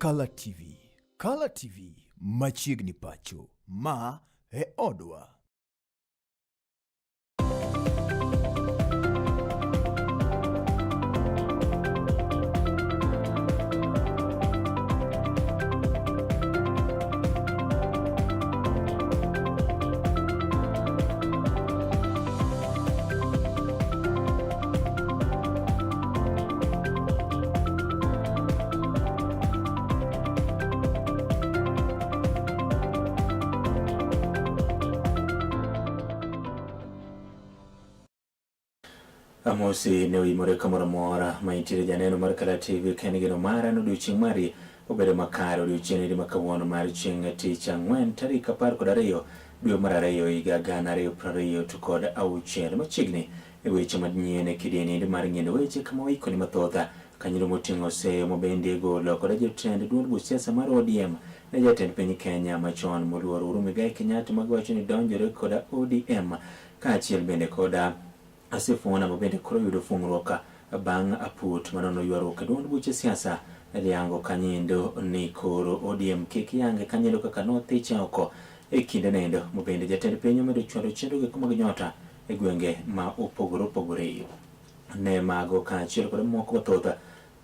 Color TV. Color TV machiegni pacho. Ma e odwa. Amosi ne uyimore kamoro mora maitire janeno mar Color TV kenigeno mara no odiochieng' mari obedo makare odiochieng' ma kawuono mar chieng' tich ang'wen tarik 12 dwe mar 2 higa 2020 to kod auchiel machiegni e weche manyien e kidieny mar ng'endo weche kama waikoni mathotha kanyiro moting'o seyo mobende golo kod jotend duond buch siasa mar ODM ne jatend piny Kenya machon moluor Uhuru Muigai Kenyatta magwacho ni donjore kod ODM kaachiel bende koda Asifuna mabende koro yudo fung'ruok bang' aput manono ywaruok e duond buche siasa liango kanyindo ni koro ODM kik yange kanyindo kaka nothiche oko e kinde nendo mabende jatend piny omedo chwalo chenro gik mag nyota e gwenge ma opogore ne mago kaachiel kod moko mathoth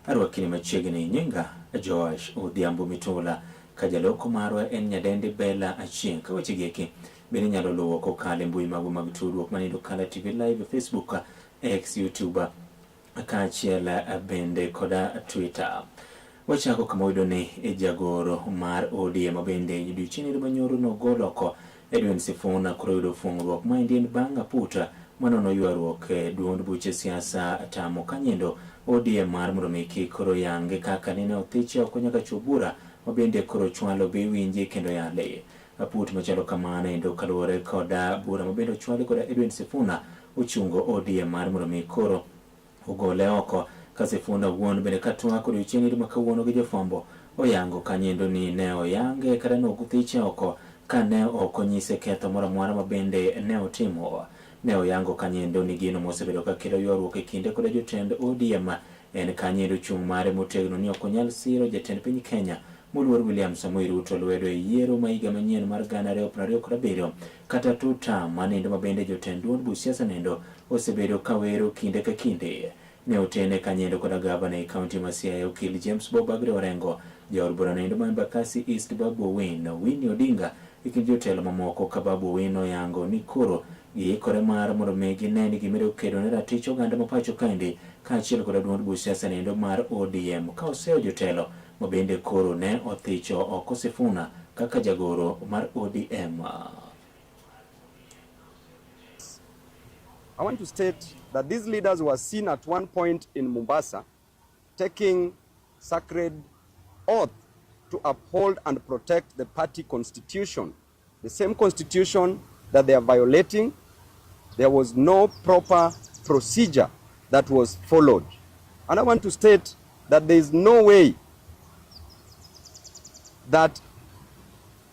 arwakini machiegni nyinga Joash Odhiambo Mitula ka jaloko marwa en nyadendi Bella Achieng' ka weche gieki bende nyalo luwo kokalo e mbui mag tudruok manindo Color TV Live, Facebook, X, YouTube kaachiel bende koda Twitter. Wachako kama wayudo ni jagoro mar ODM bende odiochieng' manyoro nogolo oko Edwin Sifuna koro yudo fung'ruok maendi en bang' aput manono ywaruok e duond buche siasa tamo kanyindo ODM mar mondo mi kik koro yange kaka nene othiche oko nyaka chobura mabende koro chwalo be winji kendo yale aput machalo kamano endo kaluwore koda bura mabende ochwali koda Edwin Sifuna ochungo ODM mar mondo mi koro ogole oko ka Sifuna wuon bende katwak odiochieng' ma kawuono gi jofwambo oyango kanyindo ni ne oyange kata nokothiche oko ka ne ok onyise ketho moro amora mabende ne otimo. Ne oyango kanyindo ni gino mosebedo ka kelo ywaruok e kinde koda jotend ODM en kanyindo chung' mare motegno ni ok onyal siro jatend piny Kenya moluor William Samoei Ruto lwedo e yiero ma higa manyien mar 2027 kata tuta manindo mabende jotend duond buch siasa nendo osebedo kawero kinde ka kinde. Ne otene kanyindo koda gavana e kaunti ma Siaya okil James Bob Agre Orengo, jaod bura nendo ma Embakasi East Babu Owino, Winnie Odinga e kind jotelo mamoko ka Babu Owino yango ni koro giikore mar mondo mi gine ni gimedo kedo ne ratich oganda ma pacho kaendi kaachiel koda duond buch siasa nendo mar ODM ka oseyo jotelo mabende koro ne othicho oko Sifuna kaka jagoro mar ODM. I want to state that these leaders were seen at one point in Mombasa taking sacred oath to uphold and protect the party constitution, the same constitution that they are violating. There was no proper procedure that was followed. And I want to state that there is no way that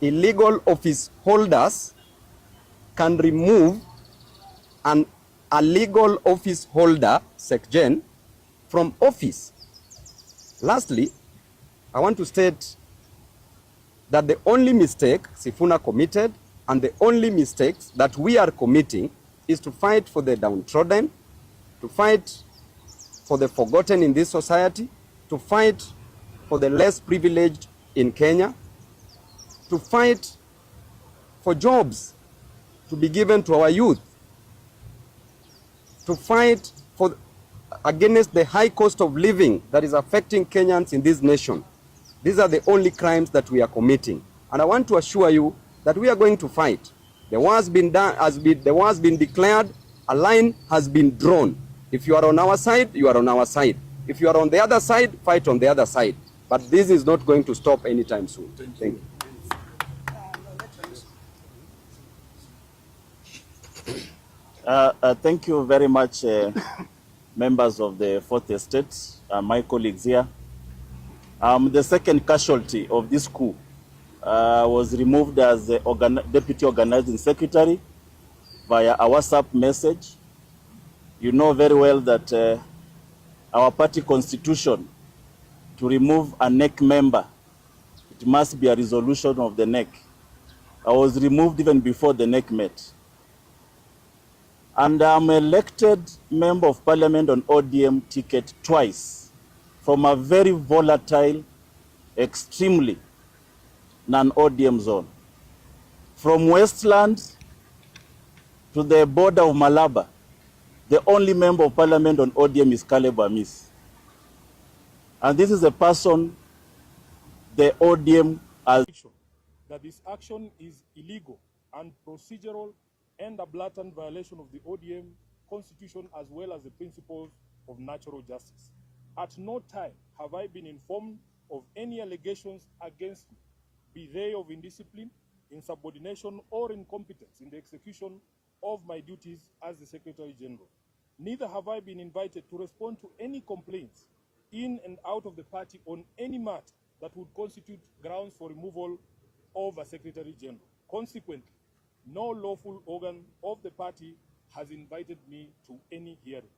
illegal office holders can remove a legal office holder, SecGen, from office. Lastly, I want to state that the only mistake Sifuna committed and the only mistakes that we are committing is to fight for the downtrodden, to fight for the forgotten in this society, to fight for the less privileged in Kenya, to fight for jobs to be given to our youth, to fight against the high cost of living that is affecting Kenyans in this nation. These are the only crimes that we are committing. And I want to assure you that we are going to fight. The war has been done, the war has been declared, a line has been drawn. If you are on our side, you are on our side. If you are on the other side, fight on the other side. But this is not going to stop anytime soon. Thank you. Thank you very much, members of the Fourth Estate, my colleagues here. The second casualty of this coup was removed as the Deputy Organizing Secretary via a WhatsApp message. You know very well that our party constitution to remove a NEC member it must be a resolution of the NEC. I was removed even before the NEC met. And I'm elected member of parliament on ODM ticket twice from a very volatile, extremely non-ODM zone. From Westland to the border of Malaba, the only member of parliament on ODM is Caleb Amis. And this is a person the ODM has... That this action is illegal and procedural and a blatant violation of the ODM constitution as well as the principles of natural justice. At no time have I been informed of any allegations against me, be they of indiscipline, insubordination, or incompetence in the execution of my duties as the Secretary General. Neither have I been invited to respond to any complaints in and out of the party on any matter that would constitute grounds for removal of a Secretary General. Consequently, no lawful organ of the party has invited me to any hearing.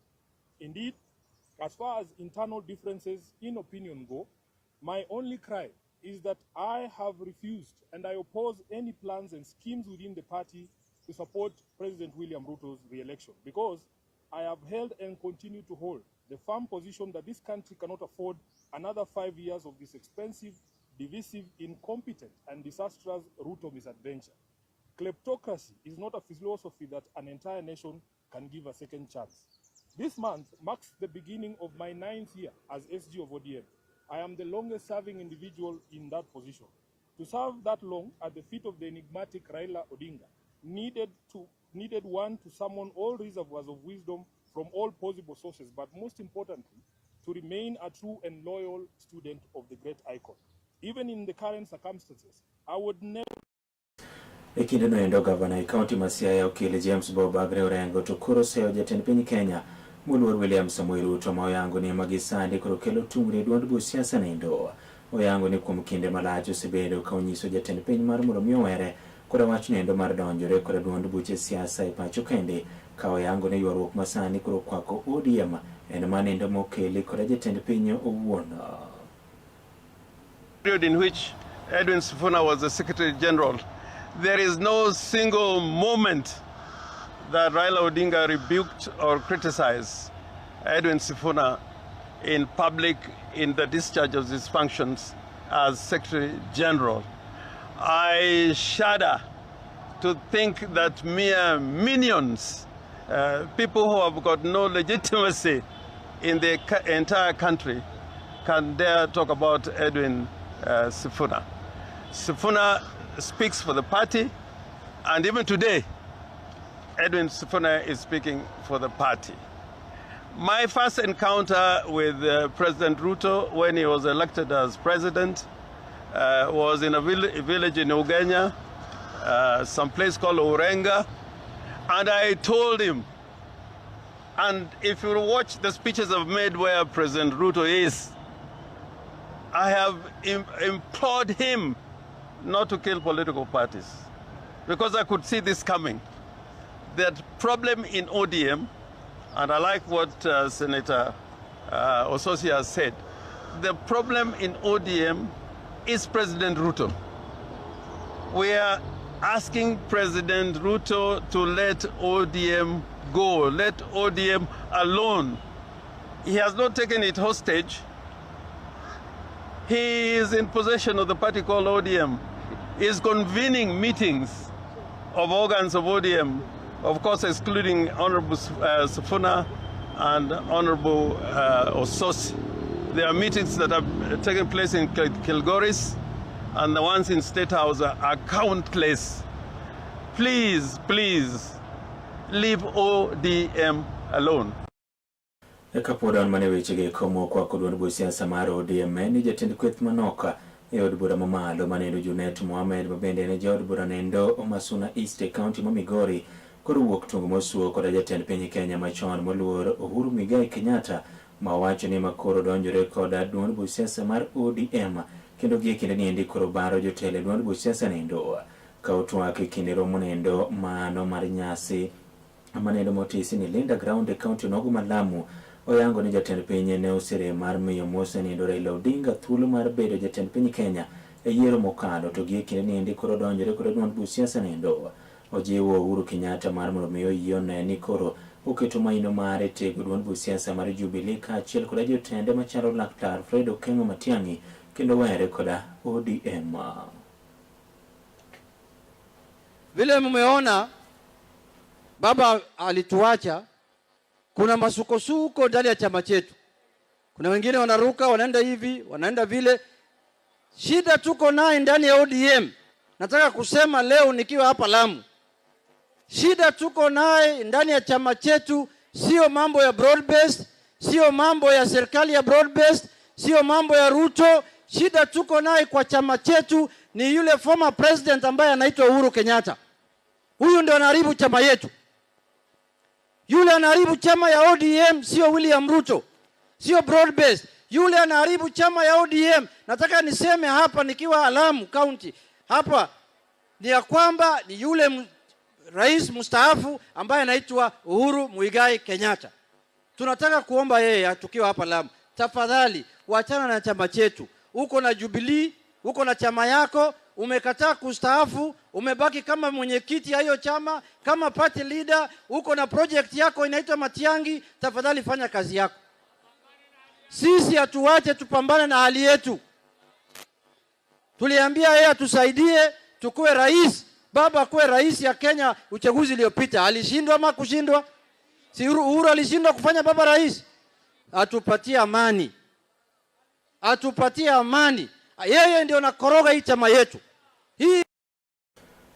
Indeed, as far as internal differences in opinion go, my only cry is that I have refused and I oppose any plans and schemes within the party to support President William Ruto's re-election, because I have held and continue to hold the firm position that this country cannot afford another 5 years of this expensive, divisive, incompetent, and disastrous Ruto misadventure. Kleptocracy is not a philosophy that an entire nation can give a second chance. This month marks the beginning of my 9th year as SG of ODM. I am the longest serving individual in that position. To serve that long at the feet of the enigmatic Raila Odinga needed one to summon all reservoirs of wisdom from all possible sources, but most importantly, to remain a true and loyal student of the great icon. Even in the current circumstances, I would never... Ekinde no endo gavana county Siaya Okili James Bob Agre Orengo to kuro seyo jatend piny Kenya Muluor William Samoei Ruto ma oyango ni magisandi kuro kelo tungre duond bu siasa na endo. Oyango ni kuom kinde malach osebedo ka onyiso jatend piny mar mondo mi owere koda wach nendo mar donjore koda duond buche siasa e pacho kende ka oyango ni ywaruok masani kuro kwako ODM en manendo mokeli koda jatend piny owuon. Period in which Edwin Sifuna was the Secretary General, there is no single moment that Raila Odinga rebuked or criticized Edwin Sifuna in public in the discharge of his functions as Secretary General. I shudder to think that mere minions, people who have got no legitimacy in the entire country, can dare talk about Edwin Sifuna. Sifuna speaks for the party, and even today, Edwin Sifuna is speaking for the party. My first encounter with President Ruto when he was elected as president was in a village in Ugenya, some place called Orenga, and I told him, and if you watch the speeches I've made where President Ruto is, I have implored him not to kill political parties, because I could see this coming. That problem in ODM, and I like what Senator Ososi has said, the problem in ODM is President Ruto. We are asking President Ruto to let ODM go, let ODM alone. He has not taken it hostage. He is in possession of the party called ODM. He is convening meetings of organs of ODM, of course excluding Honorable Sifuna and Honorable Ososi. There are meetings that are taking place in Kilgoris, and the ones in State House are countless. Please, please, leave ODM alone. Ekapodan mane wechege komo kwa duond bu siasa mar ODM ni jatend kweth manoka e od bura mamalo manendo Junet Mohamed mabende ne jod bura nendo Masuna East County ma Migori koro wuok tungo mosuo koda jatend piny Kenya machon moluor Uhuru Muigai Kenyatta ma wacho ni makoro donjore koda duond bu siasa mar ODM kendo gie kinde ni endi koro baro jotelo duond bu siasa nendo ka otwak kinde romo nendo mano mar nyasi manendo motisi ni Linda Ground County nogu Malamu. Oyango ni jatend piny ne osire mar miyo Mose nindo Raila Odinga thuolo mar bedo jatend piny Kenya yiero mokalo to gi kinde ni koro donjore kod duond buch siasa nendo. Ojiwo Uhuru Kenyatta mar mondo miyo yione ni koro oketo maino mare tego duond buch siasa mar Jubilee kaachiel kod jotende machalo Laktar Fred Okengo Matiang'i kendo were koda ODM. Vile mmeona baba alituacha, kuna masukosuko ndani ya chama chetu. Kuna wengine wanaruka, wanaenda hivi, wanaenda vile. Shida tuko naye ndani ya ODM. Nataka kusema leo nikiwa hapa Lamu. Shida tuko naye ndani ya chama chetu sio mambo ya broad based, sio mambo ya serikali ya broad based, sio mambo ya Ruto. Shida tuko naye kwa chama chetu ni yule former president ambaye anaitwa Uhuru Kenyatta. Huyu ndio anaharibu chama yetu. Yule anaharibu chama ya ODM sio William Ruto, sio broad based. Yule anaharibu chama ya ODM. Nataka niseme hapa nikiwa Lamu County hapa ni ya kwamba ni yule rais mstaafu ambaye anaitwa Uhuru Muigai Kenyatta. Tunataka kuomba yeye tukiwa hapa Lamu, tafadhali wachana na chama chetu. Uko na Jubilee, uko na chama yako, umekataa kustaafu, umebaki kama mwenyekiti ya hiyo chama, kama party leader, uko na project yako inaitwa Matiang'i, tafadhali fanya kazi yako. Sisi hatuache tupambane na hali yetu. Tuliambia yeye atusaidie tukue rais. Baba kuwe rais ya Kenya uchaguzi uliopita. Alishindwa ama kushindwa? Si Uhuru alishindwa kufanya baba rais? Atupatie amani. Atupatie amani. Yeye ndio nakoroga hii chama yetu. Hii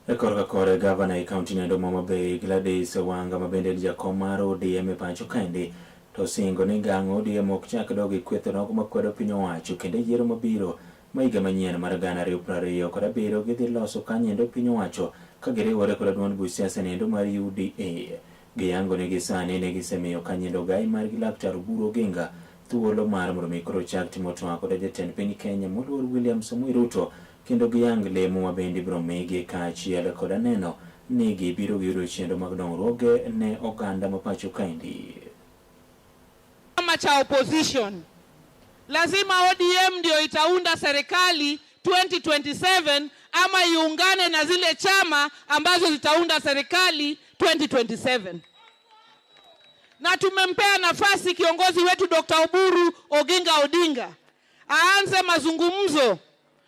Ekoroka kore gavana i kaunti nendo Homa Bay Gladys Wanga mabende jakom mar ODM pacho kaendi to singo ni gang' ODM ok chak dogi kwetho nogo makwedo piny owacho kendo yiero mabiro maiga manyien mar 2027 gidhi loso kanyendo piny owacho ka giriwore kod duond buch siasa nendo mar UDA. Giyango ni gisani ne gisemiyo kanyendo gai mar Laktar Oburu Oginga thuolo mar mondo mi koro chak timo twak kod jatend piny Kenya moluor William Samoei Ruto kendo giyang lemo mabende biro migi kaachiel kod neno ni gibiro yudo chenro mag dongruoge ne oganda mapacho kaendi. Chama cha opposition lazima ODM ndio itaunda serikali 2027 ama iungane na zile chama ambazo zitaunda serikali 2027. Na tumempea nafasi kiongozi wetu Dr. Oburu Oginga Odinga aanze mazungumzo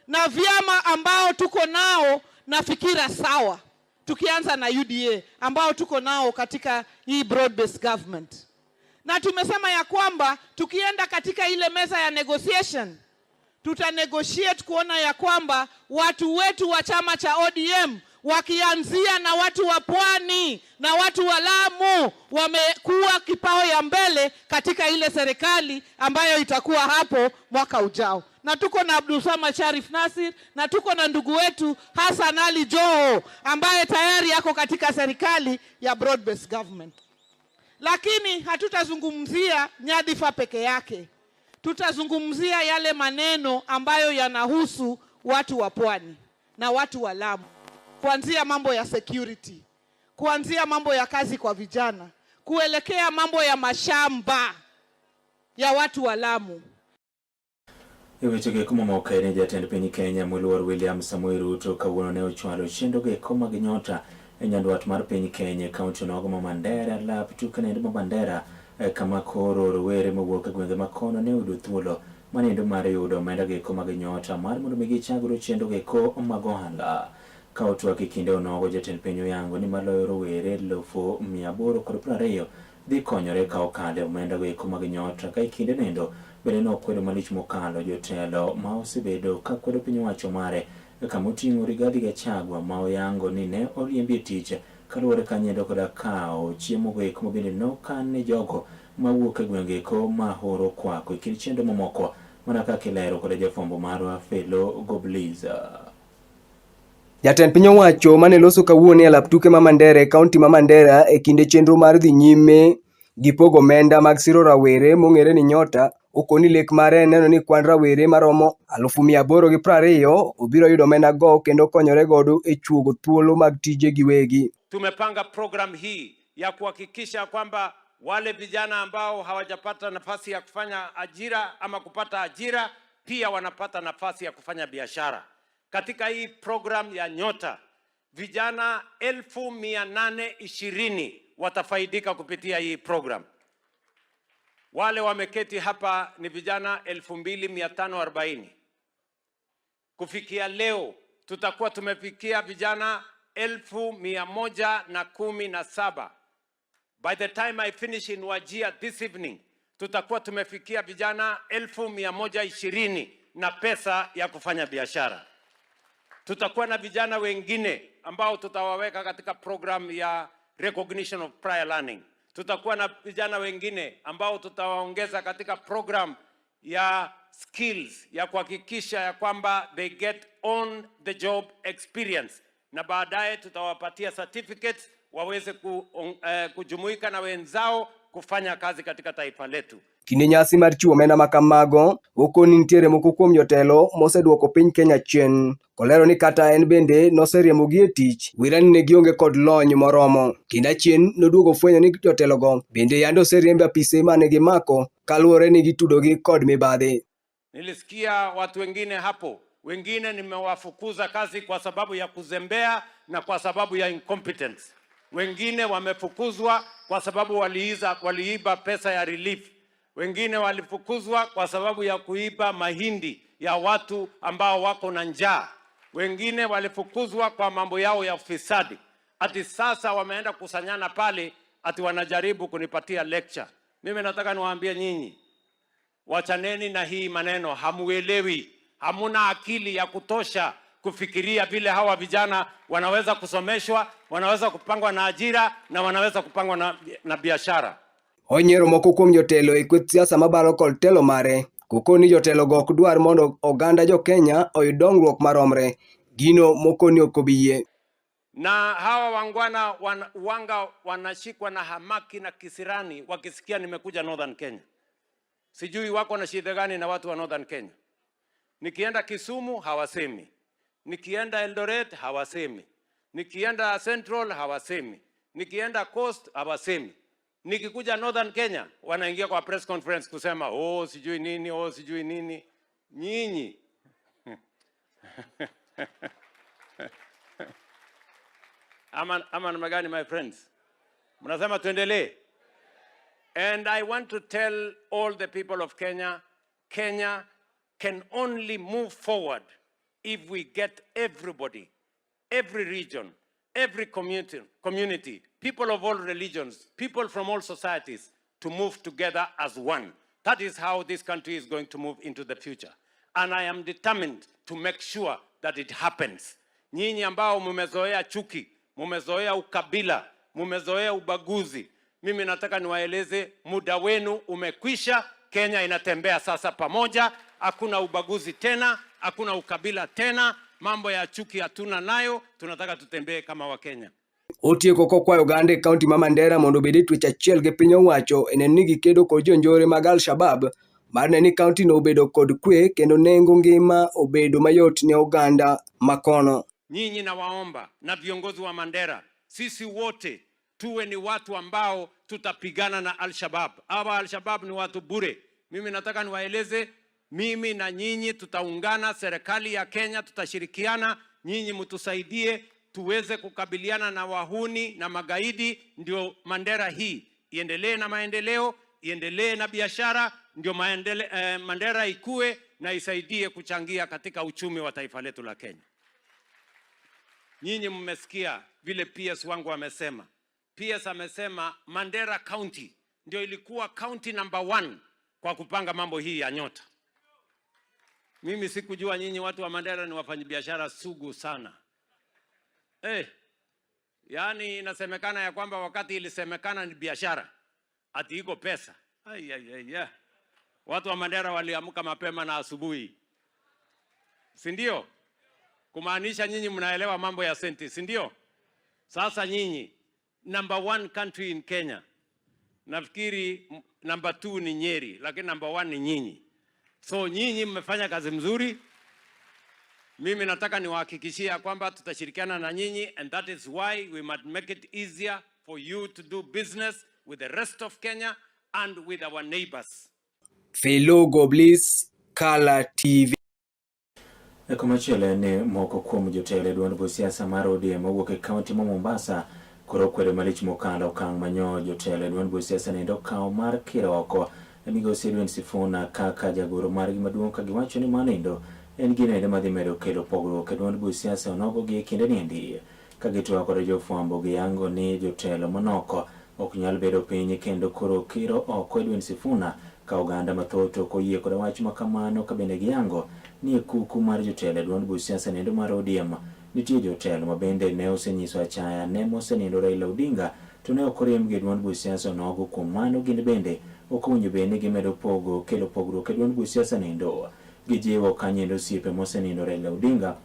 na vyama ambao tuko nao na fikira sawa, tukianza na UDA ambao tuko nao katika hii broad based government. Na tumesema ya kwamba tukienda katika ile meza ya negotiation tutanegotiate kuona ya kwamba watu wetu wa chama cha ODM wakianzia na watu wa Pwani na watu wa Lamu wamekuwa kipao ya mbele katika ile serikali ambayo itakuwa hapo mwaka ujao. Na tuko na Abdulswamad Sharif Nassir na tuko na ndugu wetu Hassan Ali Joho ambaye tayari yako katika serikali ya broad based government. Lakini hatutazungumzia nyadhifa peke yake. Tutazungumzia yale maneno ambayo yanahusu watu wa Pwani na watu wa Lamu. Kuanzia mambo ya security, kuanzia mambo ya kazi kwa vijana, kuelekea mambo ya mashamba ya watu wa Lamu. Iwechege kumomoka ne jatend piny Kenya moluor William Samoei Ruto kawuono ne ochwalo chenroge koma gi nyota e nyandwat mar piny Kenya kaunti nogo ma Mandera lap tukanendo ma Mandera kama koro rowere mawuok e gwenge makono ne oyudo thuolo manendo mar yudo omenda gi koma gi nyota mar mondo mi gichagro chenroge ko mag ohala. Ka otwak e kinde onogo jatend piny oyango ni maloyo rowere 820 dhi konyore ka okale omenda go koma gi nyota ka kinde nendo bende nokwedo malich mokalo jotelo ma osebedo ka kwedo piny owacho mare kama oting'o Rigathi Gachagua ma oyango ni ne oriembi tich kaluwore kanyendo koda kao chiemo go eko bende nokan ne jogo mawuok e gwenge ko ma horo kwako e kind chenro mamoko mana kaka ilero koda jafwambo marwa Felo Gobliza. Jatend piny owacho mane loso kawuono e lap tuke ma Mandera e kaunti ma Mandera e kinde chenro mar dhi nyime gi pogo omenda mag siro rawere mong'ere ni nyota okoni lek mare neno ni kwan rawere maromo 820 obiro yudo omenda go kendo konyore godo e chuogo thuolo mag tije giwegi. Tumepanga program hii ya kuhakikisha kwamba wale vijana ambao hawajapata nafasi ya kufanya ajira ama kupata ajira pia wanapata nafasi ya kufanya biashara. katika hii program ya Nyota, vijana 1820 watafaidika kupitia hii program. Wale wameketi hapa ni vijana 2540. Kufikia leo tutakuwa tumefikia vijana 1117. By the time I finish in Wajir this evening, tutakuwa tumefikia vijana 1120 na pesa ya kufanya biashara. Tutakuwa na vijana wengine ambao tutawaweka katika program ya recognition of prior learning. Tutakuwa na vijana wengine ambao tutawaongeza katika program ya skills, ya kuhakikisha ya kwamba they get on the job experience, na baadaye tutawapatia certificates waweze kujumuika na wenzao kufanya kazi katika taifa letu. Kinde nyasi mar chiwo omenda makamago, okoni nitiere moko kuom jotelo moseduoko piny Kenya chien. Kolero ni kata en bende noseriembogi e tich, wirani ne gionge kod lony moromo. Kinde achien noduogo fwenyo ni jotelogo bende yande oseriembe apise mane gimako kaluwore ni gitudogi kod mibadhi. Nilisikia watu wengine hapo, wengine nimewafukuza kazi kwa sababu ya kuzembea na kwa sababu ya incompetence. Wengine wamefukuzwa kwa sababu waliiba pesa ya relief. Wengine walifukuzwa kwa sababu ya kuiba mahindi ya watu ambao wako na njaa. Wengine walifukuzwa kwa mambo yao ya ufisadi. Ati sasa wameenda kusanyana pale ati wanajaribu kunipatia lecture. Mimi nataka niwaambie nyinyi, wachaneni na hii maneno, hamuelewi. Hamuna akili ya kutosha kufikiria vile hawa vijana wanaweza kusomeshwa, wanaweza kupangwa na ajira na wanaweza kupangwa na biashara. Onyero moko kuom jotelo e kweth siasa mabaro kod telo mare, kokoni jotelogo ok dwar mondo oganda jo Kenya oyud dongruok maromre, gino mokoni ok obiye. Na hawa wangwana wanashikwa na hamaki na kisirani wakisikia nimekuja Northern Kenya. Sijui wako na shida gani na watu wa Northern Kenya. Nikienda Kisumu hawasemi, nikienda Eldoret hawasemi, nikienda Central hawasemi, nikienda Coast hawasemi. Nikikuja Northern Kenya wanaingia kwa press conference kusema sijui nini, sijui nini. Nyinyi ama magani my friends, mnasema tuendelee. And I want to tell all the people of Kenya, Kenya can only move forward if we get everybody, every region, every community, people of all religions, people from all societies to move together as one. That is how this country is going to move into the future. And I am determined to make sure that it happens. Nyinyi ambao mumezoea chuki, mumezoea ukabila, mumezoea ubaguzi, mimi nataka niwaeleze muda wenu umekwisha. Kenya inatembea sasa pamoja, hakuna ubaguzi tena, hakuna ukabila tena, mambo ya chuki hatuna nayo, tunataka tutembee kama wa Kenya. Otieko kokwayo oganda e kaunti ma Mandera mondo obed e twech achiel gi piny owacho e neno ni gikedo kod jonjore mag Al-Shabab mar neno ni kaunti no obedo kod kwe kendo nengo ngima obedo mayot ne oganda makono. Nyinyi nawaomba na viongozi wa Mandera, sisi wote tuwe ni watu ambao tutapigana na Al-Shabab. Hawa Al-Shabab ni watu bure. Mimi nataka niwaeleze, mimi na nyinyi tutaungana, serikali ya Kenya tutashirikiana, nyinyi mtusaidie tuweze kukabiliana na wahuni na magaidi, ndio Mandera hii iendelee na maendeleo, iendelee na biashara, ndio Mandera ikue na isaidie kuchangia katika uchumi wa taifa letu la Kenya. Nyinyi mmesikia vile PS wangu amesema. PS amesema Mandera County ndio ilikuwa county number 1 kwa kupanga mambo hii ya Nyota. Mimi sikujua nyinyi watu wa Mandera ni wafanyabiashara sugu sana. Yani inasemekana ya kwamba wakati ilisemekana ni biashara, ati iko pesa. Watu wa Mandera waliamka mapema na asubuhi. Si ndio? Kumaanisha nyinyi mnaelewa mambo ya senti, si ndio? Sasa nyinyi number 1 country in Kenya. Nafikiri number 2 ni Nyeri, lakini number 1 ni nyinyi. So nyinyi mmefanya kazi mzuri. Mimi nataka niwahakikishia kwamba tutashirikiana na nyinyi, and that is why we must make it easier for you to do business with the rest of Kenya and with our neighbors. Fellow Goblis, Kala TV. Komachielo ne moko kuom jotelo duond siasa mar ODM mowuok e kaunti ma Mombasa koro kwero malich mokalo okang' manyo jotelo duond siasa nindo kawo mar kiro oko migosi Edwin Sifuna kaka jagoro margi maduong' ka giwacho ni manindo en gino madhi medo kelo pogruok e duond siasa onogo gi kinde niendi ka gitwa kod jofwambo giyango ni jotelo monoko ok nyal bedo piny kendo koro kiro oko Edwin Sifuna ka oganda mathoth ok oyie kod wach makamano ka bende giyango ni kuku mar jotelo duond siasa nindo mar ODM nitie jotelo ma bende ne osenyiso achaya ne mosenindo Raila Odinga to ne ok oriembgi duond siasa onogo kuom mano gin bende ok owinjo bed ni gimedo kelo pogruok e duond siasa nindo. Gijiwo kanyendo osiepe mosenindo Raila Odinga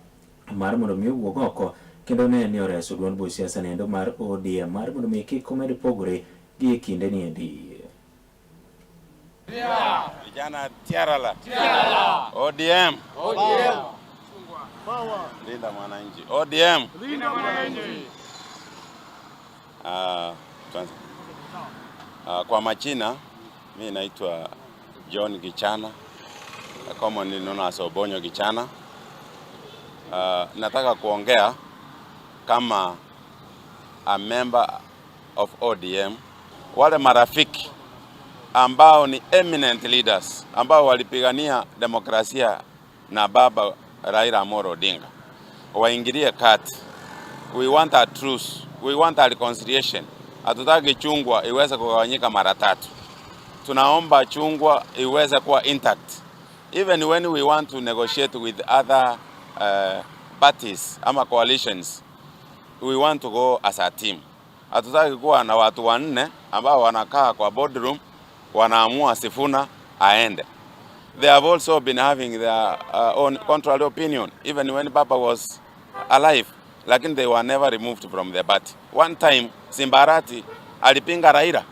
mar mondo mi owuog oko kendo ne ni oreso duond siasa nindo mar ODM mar mondo mi kik omed pogore gi kinde niendi. Vijana tiarala. ODM. Linda mwananchi. ODM. Linda mwananchi. Kwa majina mimi naitwa John Gichana, commonly known as Obonyo Gichana. Nataka kuongea kama a member of ODM, wale marafiki ambao ni eminent leaders ambao walipigania demokrasia na baba Raila Amolo Odinga waingilie kati. We want a truce, we want a reconciliation. Hatutaki chungwa iweze kugawanyika mara tatu. Tunaomba chungwa iweze kuwa intact. Even when we want to negotiate with other parties ama coalitions, we want to go as a team. Hatutaki kuwa na watu wanne ambao wanakaa kwa boardroom wanaamua Sifuna aende. They have also been having their own contrary opinion even when Papa was alive, lakini they were never removed from the party. One time Simbarati alipinga Raila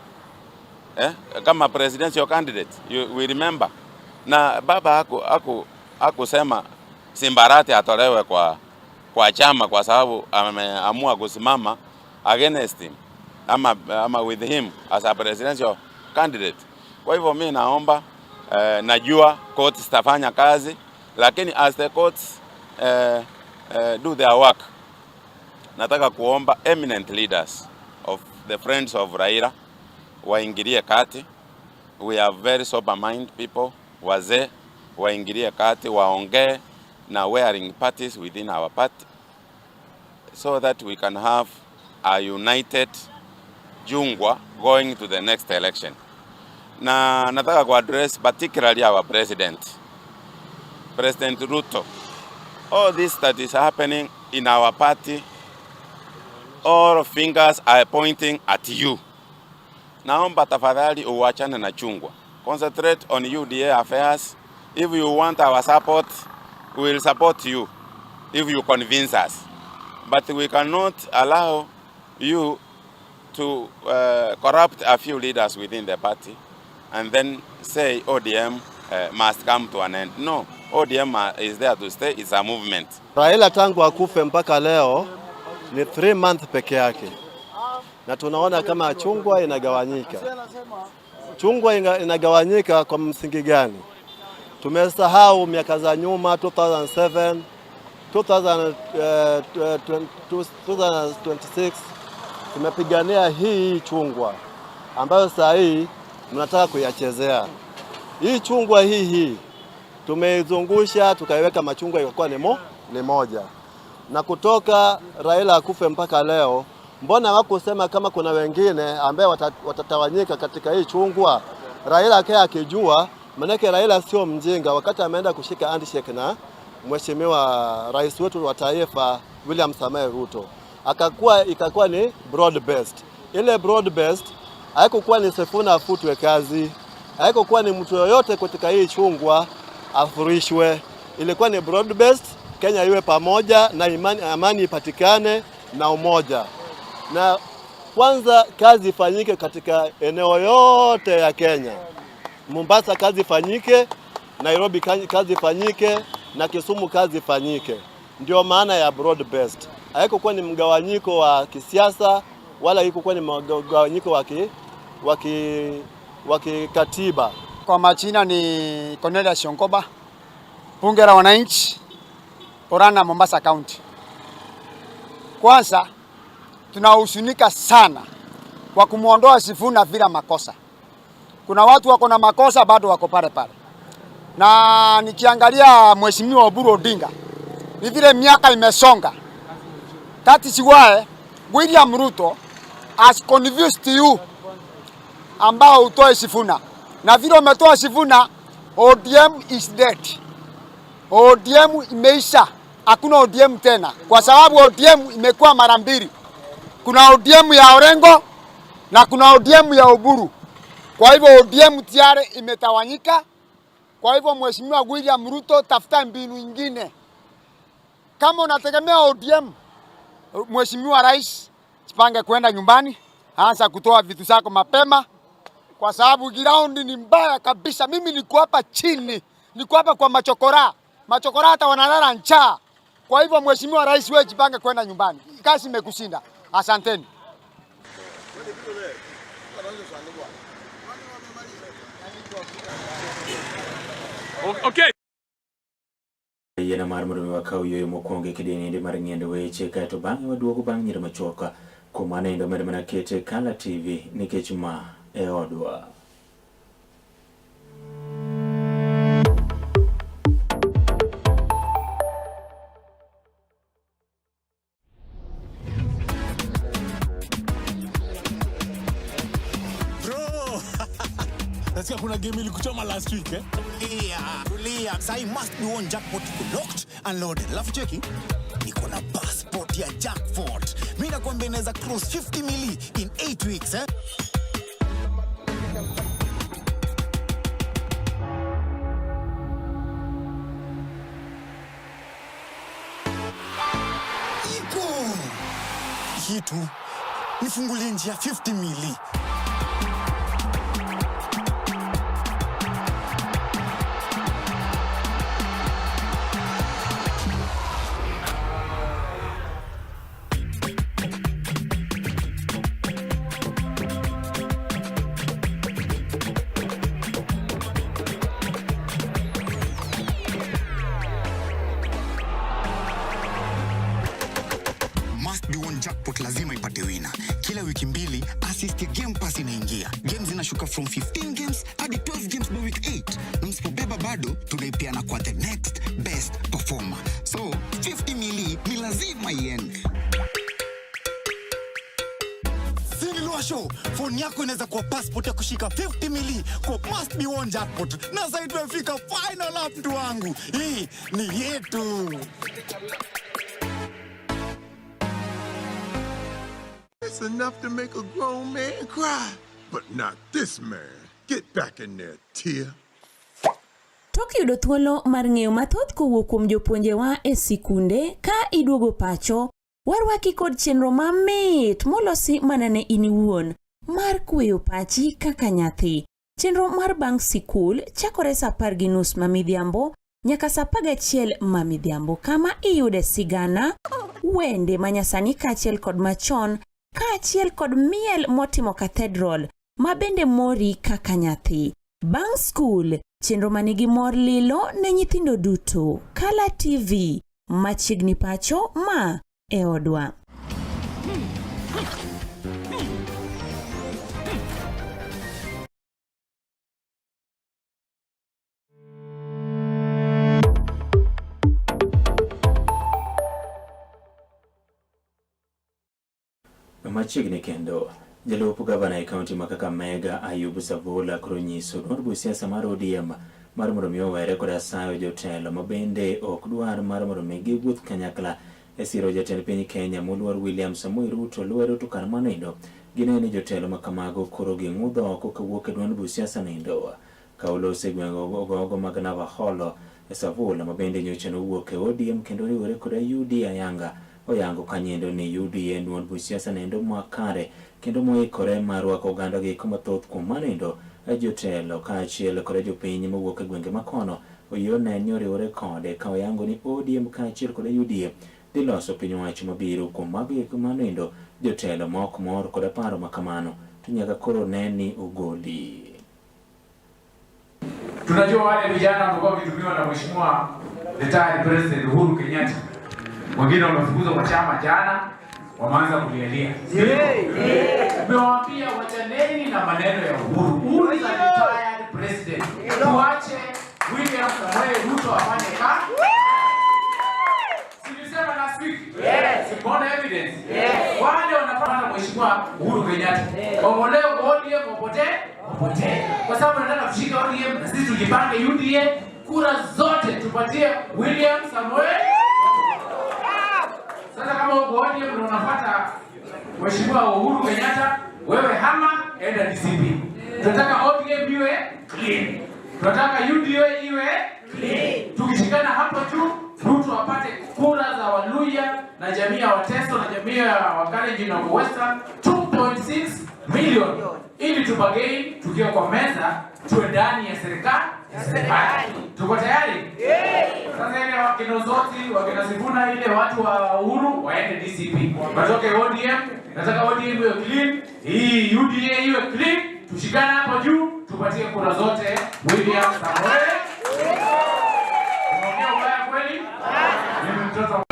kama presidential candidate, we remember. Na Baba hakusema Simbarati atolewe kwa chama kwa sababu ameamua kusimama against him ama with him as a presidential candidate. Kwa hivyo mimi naomba, najua courts zitafanya kazi, lakini as the courts do their work, nataka kuomba eminent leaders of the friends of Raila waingilie kati. We have very sober mind people, wazee waingilie kati, waongee na wearing parties within our party so that we can have a united Jungwa going to the next election. Na nataka ku address particularly our President Ruto. All this that is happening in our party, all fingers are pointing at you. Naomba tafadhali uachane na chungwa. Concentrate on UDA affairs. If you want our support, we will support you if you convince us. But we cannot allow you to corrupt a few leaders within the party and then say ODM must come to an end. No, ODM is there to stay. It's a movement. Raila tangu akufe mpaka leo ni 3 months peke yake, na tunaona kama chungwa inagawanyika. Chungwa inagawanyika kwa msingi gani? Tumesahau miaka za nyuma 2007, 2026 tumepigania hii chungwa ambayo saa hii mnataka kuyachezea. Hii chungwa hii tumeizungusha tukaiweka machungwa ikakuwa ni moja. Na kutoka Raila akufe mpaka leo, mbona hawakusema kama kuna wengine ambao watatawanyika katika hii chungwa? Raila akijua, manake Raila sio mjinga. Wakati ameenda kushika handshake na mheshimiwa rais wetu wa taifa William Samoei Ruto, ikakuwa ni broad based. Ile broad based haikukuwa ni Sifuna afutwe kazi, haikukuwa ni mtu yoyote katika hii chungwa afurishwe. Ilikuwa ni broad based, Kenya iwe pamoja na amani ipatikane na umoja. Na kwanza kazi ifanyike katika eneo yote ya Kenya. Mombasa kazi ifanyike, Nairobi kazi ifanyike, na Kisumu kazi ifanyike. Ndio maana ya broad based. Haikukuwa ni mgawanyiko wa kisiasa wala haikukuwa ni mgawanyiko wa kikatiba. Kwa majina ni Cornelius Shonkoba, bunge la wananchi. Korana Mombasa County. Kwanza tunahuzunika sana kwa kumuondoa Sifuna bila makosa. Kuna watu wako na makosa bado wako pale pale. Na nikiangalia Mheshimiwa Oburu Odinga, ni vile miaka imesonga. That is why William Ruto has convinced you ambao utoe Sifuna. Na vile umetoa Sifuna, ODM is dead. ODM imeisha. Hakuna ODM tena. Kwa sababu ODM imekuwa mara mbili. Kuna ODM ya Orengo na kuna ODM ya Oburu. Kwa hivyo ODM tayari imetawanyika. Kwa hivyo Mheshimiwa William Ruto, tafuta mbinu nyingine. Kama unategemea ODM, Mheshimiwa Rais, jipange kwenda nyumbani, anza kutoa vitu zako mapema kwa sababu ground ni mbaya kabisa. Mimi niko hapa chini, niko hapa kwa machokora. Machokora hata wanalala njaa. Kwa hivyo Mheshimiwa Rais, wewe jipange kwenda nyumbani. Kazi imekushinda. Asanteni. Okay. Yana marmuru wa kauyo mokwonge kideni ndi maringende weche kato bangi waduogo bangi nyira machoka kumana indo mana kete Kala TV nikech ma e odwa. Nasikia kuna game ilikuchoma last week eh? Tulia. Sai must be one jackpot locked and loaded. Alafu cheki. Niko na passport ya jackpot. Mimi nakwambia inaweza cross 50 mili in 8 weeks eh? Iko. Hitu. Nifungulie njia 50 mili. Jackpot lazima ipate wina. Kila wiki mbili, assist ya Game Pass inaingia. Games zinashuka from 15 games hadi 12 games by week 8. Na msipobeba bado, tunaipiana kwa the next best performer. So, 50 mili ni lazima iende. Sinilua show, phone yako inaweza kuwa passport ya kushika 50 mili kwa must be one jackpot. Na sasa tumefika final up mtu wangu. Hii ni yetu. It's enough to make a grown man cry, but not this man. Get back in there, Tia. Tok yudo thuolo mar ng'eyo mathoth kowuok kuom jopuonjewa e sikunde ka iduogo pacho, warwaki kod chenro mamit molosi mana ne in iwuon mar kweyo pachi kaka nyathi. Chenro mar bang' sikul chakore saa 10:30 mamidhiambo nyaka saa 11 mamidhiambo, kama iyude sigana, wende manyasani kaachiel kod machon, kaachiel kod miel motimo cathedral mabende mori kaka nyathi. Bang' school, chenro manigi mor lilo ne nyithindo duto. Kala TV, machiegni pacho ma e odwa. Machiegni kendo jalup gavana e kaunti ma Kakamega Ayub Savula koro nyiso duond buch siasa mar ODM mar mondo mi owere kod asayo jotelo mabende ok dwar mar mondo mi giwuoth kanyakla e siro jatend piny Kenya moluor William Samoei Ruto lwedo to kar manindo ginene jotelo ma kamago koro ging'udho oko kawuok e duond buch siasa nindo ka olose gwengo gogo mag Navaholo e Savula mabende nyocha nowuok e ODM kendo riwore kod UD Ayanga oyango kanyendo ni UDA duond buch siasa nendo makare kendo moikore mar rwako oganda gi mathoth kuom manindo jotelo kaachiel kod jopiny mowuok e gwenge makono oyone ni oriwore kode ka oyango ni ODM kaachiel kod UDA dhi loso piny owacho mabiro kuom mago eko manindo jotelo ma ok mor kod paro makamano to nyaka koro neni ogoli. Tunajua wale vijana ambao wakitumiwa na mheshimiwa retired President Uhuru Kenyatta. Wengine wamefukuzwa kwa chama jana, wameanza kulialia. Tumewaambia wachaneni na maneno ya Uhuru. Uhuru is a retired president. Tuache William Samoei Ruto afanye kazi. Silisema last week. Yes. Mbona evidence? Yes. Wale wanapata mheshimiwa Uhuru Kenyatta. Waondolewe ODM wapotee. Kwa sababu nataka kushika ODM na sisi tujipange UDA, kura zote tupatie William Samoei. Sasa kama uko ODM na unafuata mheshimiwa Uhuru Kenyatta, wewe hama enda DCP. Tunataka ODM iwe clean. Tunataka UDA iwe clean. Tukishikana hapo tu, Ruto apate kura za Waluya na jamii ya Wateso na jamii ya Wakalenjin na Western 2.6 million. Ili tupagei tukiwa kwa meza tuwe ndani ya serikali. Tuko tayari? Sasa ile wakina Zoti, wakina Sifuna, ile watu wa Uhuru waende DCP. Watoke ODM, nataka ODM iwe clean, hii UDA iwe clean, tushikane hapo juu, tupatie kura zote William Samoei. Unaongea ubaya kweli? Mimi mtoto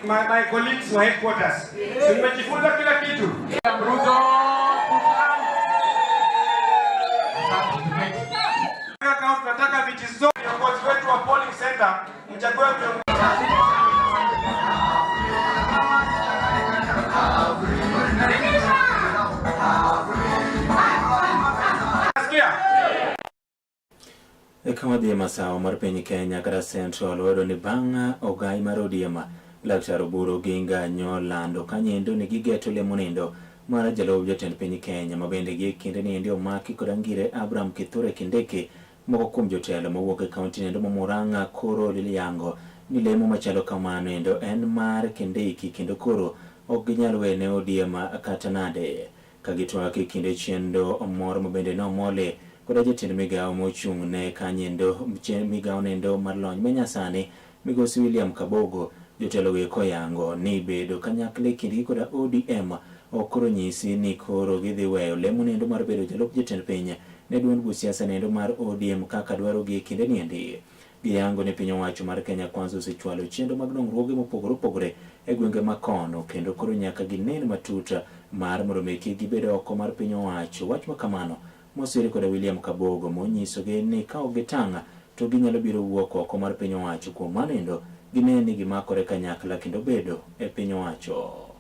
my colleagues wa headquarters. Nimejifunza kila kitu. Ruto. Kama tunataka viti zote viongozi wetu wa polling center mchague kama dhie masawa mar piny Kenya kata Central wado ni bang' ogai mar ODM Laktar Oburu Oginga nyolando kanyendo ni gigeto lemo nindo mara jalob jatend piny Kenya mabende gi kinde ni ndio maki kod ngire Abraham Kithure Kindiki moko kuom jotelo mawuok e kaunti nendo ma Murang'a koro liliango ni lemo machalo kamano endo en mar Kindiki kendo koro ok ginyal wene ODM kata nade kagitwak e kinde chendo moro mabende no mole kod jatend migawo mochung' ne kanyendo migawo nendo mar lony manyasani migosi William Kabogo jotelo gi koyango ni bedo kanyakle kindgi kod ODM okoro nyisi ni koro gidhi weyo lemo nendo mar bedo jalop jatend piny ne duond buch siasa nendo mar ODM kaka dwaro gi kinde niendi. Giyango ni piny owacho mar Kenya Kwanza osechwalo chendo mag dongruoge mopogore opogore e gwenge makono kendo koro nyaka ginen matut mar mondo meki gibedo oko mar piny owacho. Wach makamano mosiri kod William Kabogo monyisogi ni ka ok gitang' to ginyalo biro wuok oko mar piny owacho kuom manendo gine ni gimakore kanyakla kendo bedo e piny owacho.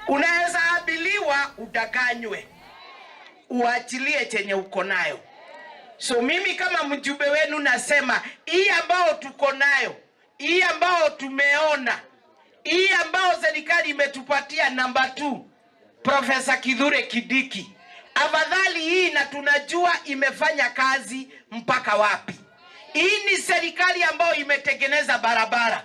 Unaweza abiliwa udanganywe, uachilie chenye uko nayo. So mimi kama mjumbe wenu nasema hii ambao tuko nayo, hii ambao tumeona, hii ambao serikali imetupatia namba 2 Professor Kithure Kindiki, afadhali hii na tunajua imefanya kazi mpaka wapi. Hii ni serikali ambayo imetengeneza barabara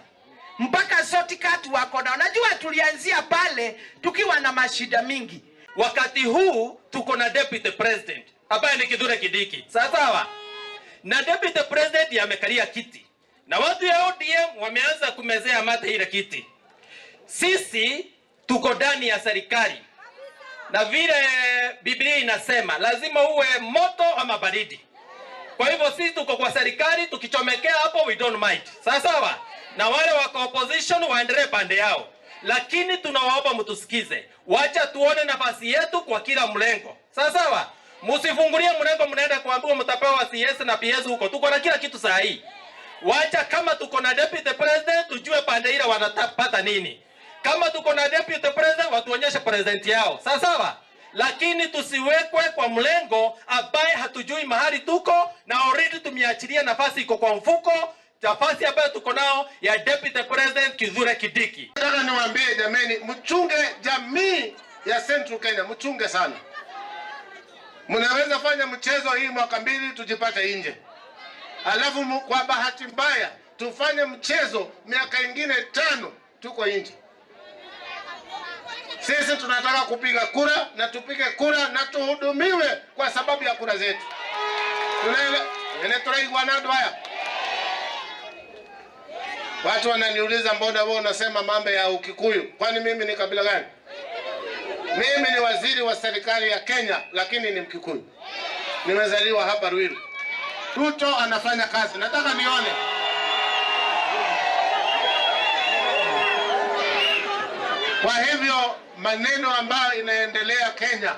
mpaka shortcut wako na unajua tulianzia pale tukiwa na mashida mingi. Wakati huu tuko na deputy president ambaye ni Kithure Kindiki. Sawa? Na deputy president amekalia kiti. Na watu ya ODM wameanza kumezea mate ile kiti. Sisi tuko ndani ya serikali. Na vile Biblia inasema lazima uwe moto ama baridi. Kwa hivyo sisi tuko kwa serikali, tukichomekea hapo we don't mind. Sawa? Na wale wako opposition waendelee pande yao. Lakini tunawaomba mtusikize. Wacha tuone nafasi yetu kwa kila mlengo. Sawa? Msifungulie mlengo mnaenda kuambiwa mtapewa CS na PS huko. Tuko na kila kitu saa hii. Wacha kama tuko na deputy president tujue pande ile wanapata nini. Kama tuko na deputy president watuonyeshe president yao. Sawa? Lakini tusiwekwe kwa mlengo ambaye hatujui mahali tuko na already tumeachilia nafasi iko kwa mfuko. Nafasi ambayo tuko nao ya deputy president Kithure Kindiki. Nataka niwaambie jameni, mchunge jamii ya Central Kenya, mchunge sana. Mnaweza fanya mchezo hii mwaka 2 tujipate nje. Alafu kwa bahati mbaya tufanye mchezo miaka ingine 5 tuko nje. Sisi tunataka kupiga kura na tupige kura na tuhudumiwe kwa sababu ya kura zetu. Tunaelewa? Tunaigwa na haya. Watu wananiuliza mbona wewe unasema mambo ya Ukikuyu? Kwani mimi ni kabila gani? Mimi ni waziri wa serikali ya Kenya, lakini ni Mkikuyu. Nimezaliwa hapa Ruiru. Ruto anafanya kazi. Nataka nione. Kwa hivyo maneno ambayo inaendelea Kenya,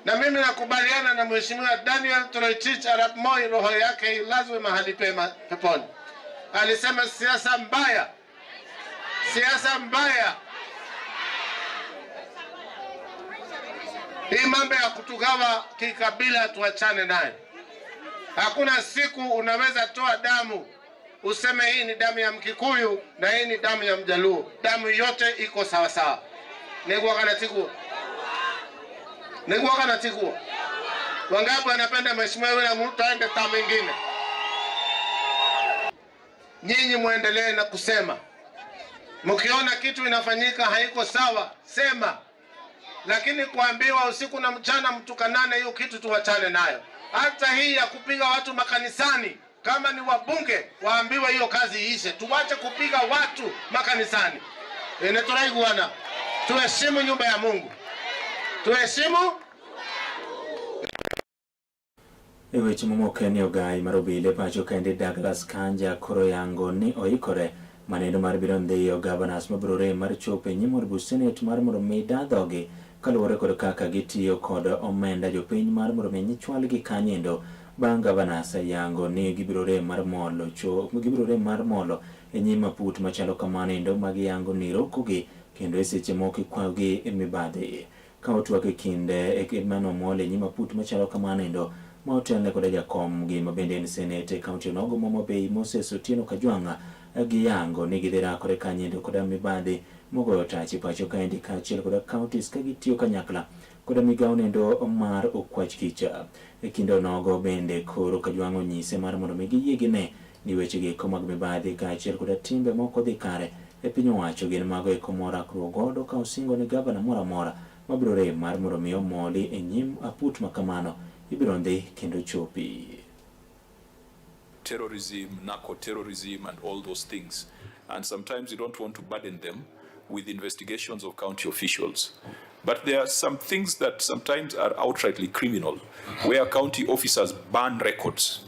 na mimi nakubaliana na Mheshimiwa Daniel Toroitich Arap Moi, roho yake ilazwe mahali pema peponi. Alisema siasa mbaya. Siasa mbaya. Hii mambo ya kutugawa kikabila tuachane naye. Hakuna siku unaweza toa damu useme hii ni damu ya Mkikuyu na hii ni damu ya Mjaluo. Damu yote iko sawa sawa. Negwa kana tiku. Wangapi wanapenda Mheshimiwa William Ruto aende tamu nyingine? Nyinyi muendelee na kusema. Mkiona kitu inafanyika haiko sawa, sema. Lakini kuambiwa usiku na mchana mtukanane, hiyo kitu tuwachane nayo. Hata hii ya kupiga watu makanisani, kama ni wabunge waambiwe hiyo kazi iishe. Tuwache kupiga watu makanisani. Tunaturaiguana. Tuheshimu nyumba ya Mungu. Tuheshimu. Weche mamoko ni ogai marobile pacho kende Douglas Kanja koro yango ni oikore maneno mar biro ndhiyo governors mabrore mar chope nyimor bu senate mar Murumyi dadhogi kaluwore kod kaka gitiyo kod omenda jopiny mar Murumyi chwalgi kanyendo bang' governors yango ni gibirore mar molo e nyim maput machalo kamanindo mag yango ni rokogi kendo e seche moko ikwagi e mibadhi ka otwak e kinde e mano mole nyim maput machalo kamanindo ma otelne kod jakom gi mabende en senate kaunti nogo Homa Bay Moses Otieno Kajwanga gi yango ni gidhirakore kanyendo kod mibadhi mogoyo tach pacho kaendi kaachiel kod counties ka gitiyo kanyakla kod migawo nendo mar okwach kicha e kinde nogo bende koro Kajwanga onyise mar mondo mi giyiegine ni weche gi mag mibadhi kaachiel kod timbe moko dhi kare e piny owacho gin mago eko morakruo godo ka osingo ni gavana moro amora mabrore mar mondo mi omoli e nyim aput makamano ibiro ndhi kendo chopi. Terrorism, narco-terrorism and all those things. And sometimes you don't want to burden them with investigations of county officials. But there are some things that sometimes are outrightly criminal, where county officers ban records.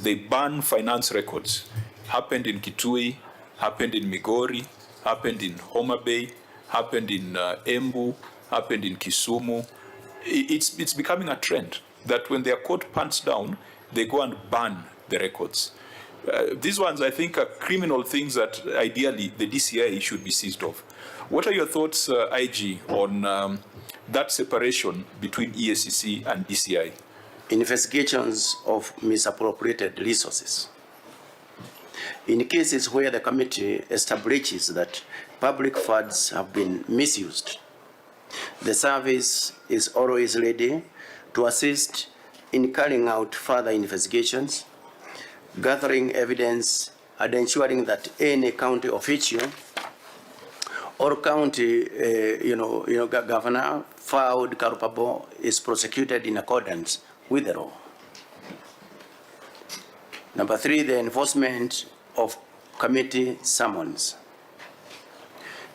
They ban finance records. Happened in Kitui, happened in Migori, happened in Homa Bay, happened in Embu, happened in Kisumu. It's becoming a trend that when their court pants down, they go and ban the records. These ones, I think, are criminal things that ideally the DCI should be seized of. What are your thoughts, IG, on that separation between EACC and DCI? Investigations of misappropriated resources. In cases where the committee establishes that public funds have been misused, the service is always ready to assist in carrying out further investigations, gathering evidence, and ensuring that any county official or county governor found culpable is prosecuted in accordance with the law. Number 3, the enforcement of committee summons.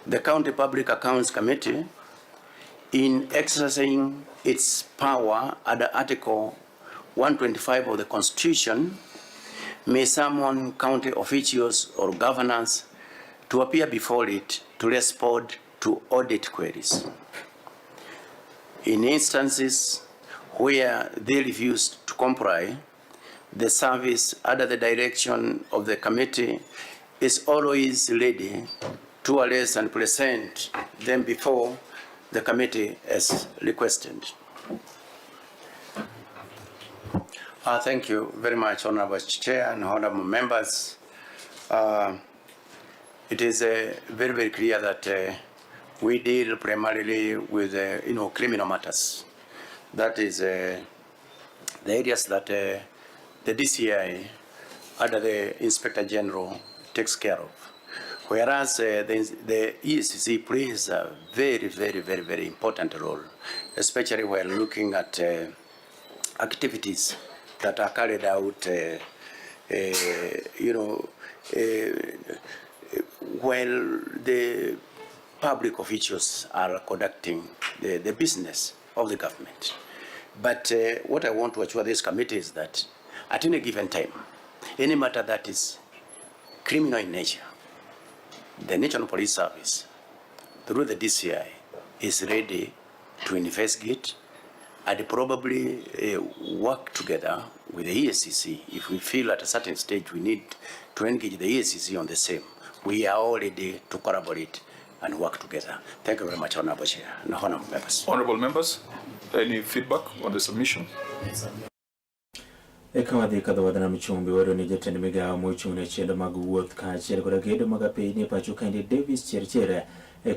The County Public Accounts Committee, in exercising its power under Article 125 of the Constitution, may summon county officials or governors to appear before it to respond to audit queries. In instances where they refuse to comply, the service, under the direction of the committee, is always ready to arrest and present them before the committee as requested. Thank you very much, Honorable Chair and Honorable members. It is very, very clear that we deal primarily with criminal matters. That is the areas that the DCI, under the Inspector General, takes care of. Whereas the EACC plays a very, very, very, very important role, especially when looking at activities that are carried out while the public officials are conducting the business of the government. But what I want to assure this committee is that at any given time, any matter that is criminal in nature, the National Police Service, through the DCI, is ready to investigate and probably work together with the EACC. If we feel at a certain stage we need to engage the EACC on the same, we are all ready to collaborate and work together. Thank you very much, Honorable Chair and Honorable Members. Honorable Members, any feedback on the submission? Ekawadhi kadhawadana mchumbi wado ni jatend migawo mochung'ne chendo mag wuoth kaachiel koda gedo mag apeyni pacho kae Davis Chirchir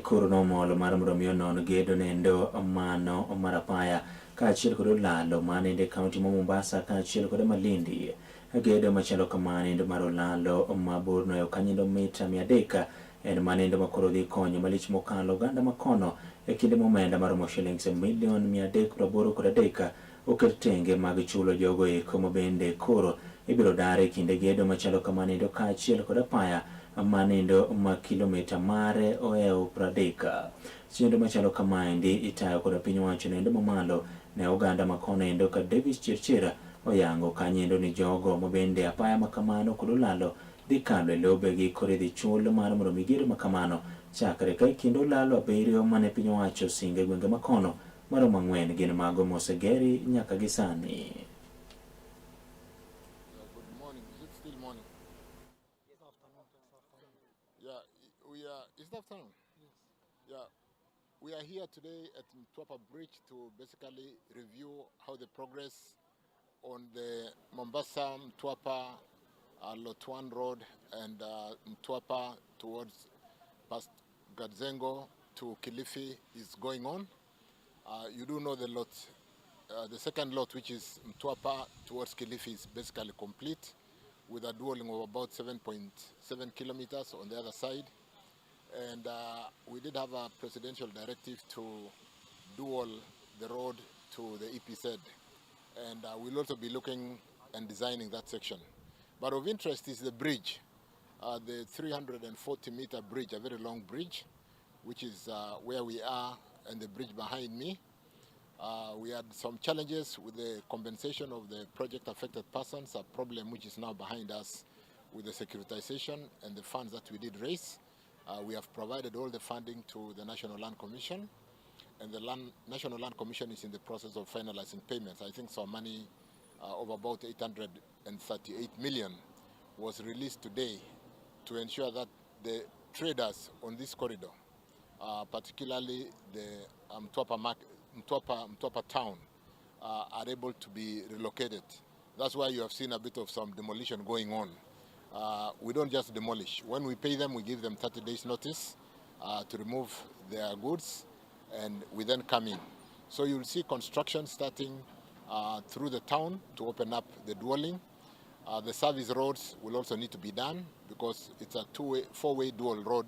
koro nomolo mar mondo mi onon gedo nendo mano mar apaya kaachiel kod olalo manende kaunti ma Mombasa kaachiel kod Malindi. Gedo machalo kamano mar olalo maborno e kanyindo mita 300 en manendo makoro dhi konyo malich mokalo oganda makono kinde momenda mar shillings milion 383 oket tenge mag chulo jogo eko mabende koro ibiro dare kinde gedo machalo kamano kaachiel kod apaya manendo ma kilomita mare oew 30. Chenro machalo kamaendi itayo kod piny owacho nendo mamalo ne oganda makono endo ka Davis Chirchir oyango kanyendo ni jogo mabende apaya makamano kod olalo dhi kalo e lobe gi kore dhi chulo mar mondo migiro makamano chakre ka kendo lalo abiriyo mane piny owacho singe gwenge makono maromo 4 gin mago mosegeri nyaka gi sani. Good morning. Is it still morning? Yes, afternoon. Yeah, is it afternoon? Yes. Yeah, we are here today at Mtwapa Bridge to basically review how the progress on the Mombasa Mtwapa Lot 1 Road and Mtwapa towards past Gadzengo to Kilifi is going on. You do know the lot, the second lot, which is Mtwapa towards Kilifi, is basically complete with a dualling of about 7.7 kilometers on the other side. And we did have a presidential directive to dual the road to the EPZ. And we'll also be looking and designing that section. But of interest is the bridge, the 340-meter bridge, a very long bridge, which is where we are, and the bridge behind me. We had some challenges with the compensation of the project-affected persons, a problem which is now behind us with the securitization and the funds that we did raise. We have provided all the funding to the National Land Commission, and the National Land Commission is in the process of finalizing payments. I think some money of about 838 million was released today to ensure that the traders on this corridor, particularly the Mtwapa town, are able to be relocated. That's why you have seen a bit of some demolition going on. We don't just demolish. When we pay them, we give them 30 days notice to remove their goods, and we then come in. So you'll see construction starting through the town to open up the dwelling. The service roads will also need to be done because it's a four-way dual road,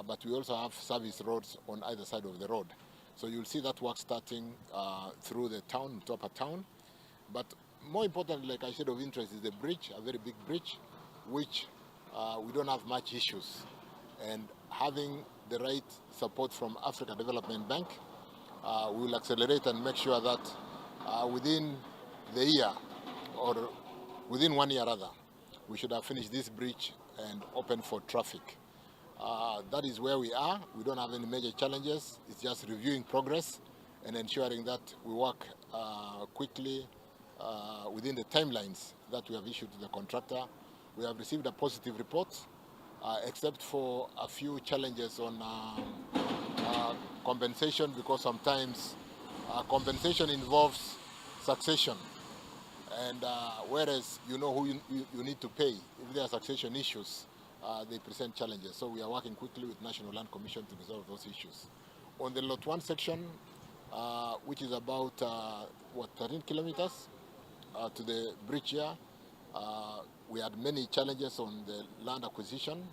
but we also have service roads on either side of the road. So you'll see that work starting through the town, Mtwapa town. But more importantly, like I said, of interest is the bridge, a very big bridge, which we don't have much issues. And having the right support from Africa Development Bank, we will accelerate and make sure that within the year, or within 1 year rather, we should have finished this bridge and open for traffic. That is where we are. We don't have any major challenges. It's just reviewing progress and ensuring that we work quickly within the timelines that we have issued to the contractor. We have received a positive report, except for a few challenges on compensation, because sometimes compensation involves succession. And whereas you know who you need to pay, if there are succession issues, they present challenges. So we are working quickly with National Land Commission to resolve those issues. On the Lot 1 section, which is about 13 kilometers to the bridge here, we had many challenges on the land acquisition.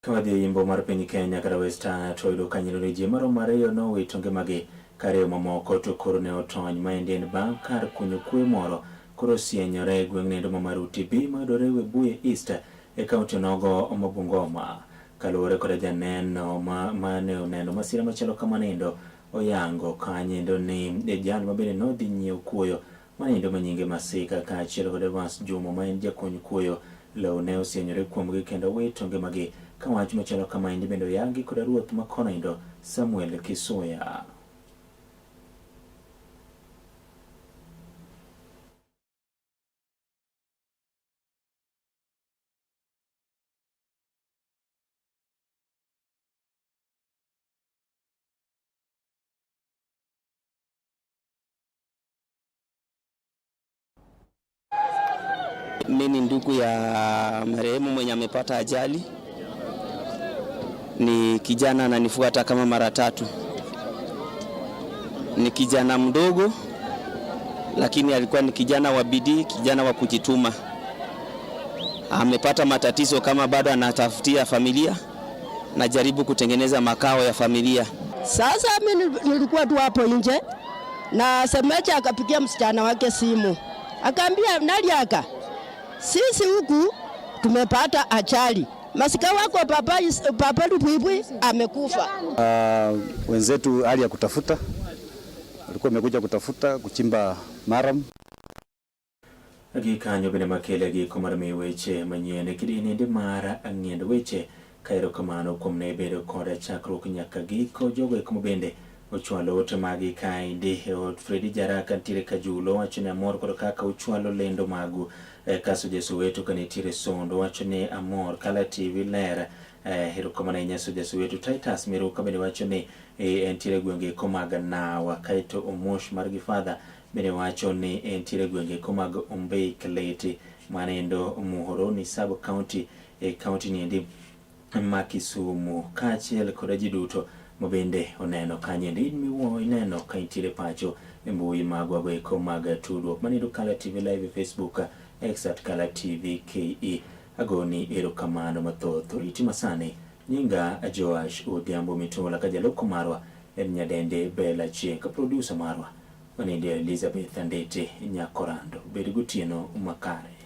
Kawadhi yimbo mar piny Kenya kata Western toyudo kanyiro ni ji maromo ariyo nowito ngimagi ka ariyo mamoko to koro ne otony maendi en bang' kar kunyo kwe moro koro sienyore gweng'nendo mamaruti bi madore Webuye East e kaunti nogo ma Bungoma. Kaluwore kod janeno mane oneno masira machalo kamanindo oyango kanyendo ni jal mabende nodhi nyiewo kuoyo manindo manyinge Masika kaachiel kod Evans Juma ma en jakony kuoyo lowo ne osienyore kuomgi kendo wito ngimagi ka wach machalo kamaendi bende oyangi kod ruoth ma Konaindo Samuel Kisuya. Mimi ni ndugu ya marehemu mwenye amepata ajali. Ni kijana ananifuata kama mara tatu. Ni kijana mdogo, lakini alikuwa ni kijana wa bidii, kijana wa kujituma. Amepata matatizo kama bado anatafutia familia na jaribu kutengeneza makao ya familia. Sasa mimi nilikuwa tu hapo nje na Semecha akapigia msichana wake simu. Akaambia Naliaka, sisi huku tumepata ajali. Masika wako papa Lupwipwi amekufa. Wenzetu hali ya kutafuta walikuwa wamekuja kutafuta kuchimba maram. Kanyo bende makele gi komarmi weche manyene kidini ndi mara ang'end weche kairo kamano kuom ne bedo koda chakruok nyaka giko jogo eko bende ochwalo ote magi kaindi od Fredi Jaraka ntiere Kajulo wachone amor kod kaka ochwalo lendo magu kaso Jesu wetu kanitiere Sondo wachone amor Kala TV ler hero kamano nyaso Jesu wetu Titus Miruka bende wachone ntiere gwenge komaga nawa kaito Omosh margi father bende wachone ntiere gwenge komaga Ombei Kaleti manendo Muhoroni sub county county niendi Makisumu kaachiel kod ji duto mabende oneno kanyendi miwo ineno ka intiere pacho e mbui magwa goeko mag tudruok manido Kala TV live Facebook X @Kala TV KE agoni erokamano mathoth riti masani nyinga Joash Odhiambo Mitola ka jaloko marwa en nyadende Bella Chieng ka producer marwa maninde Elizabeth Andete Nyakorando bed gotieno makare.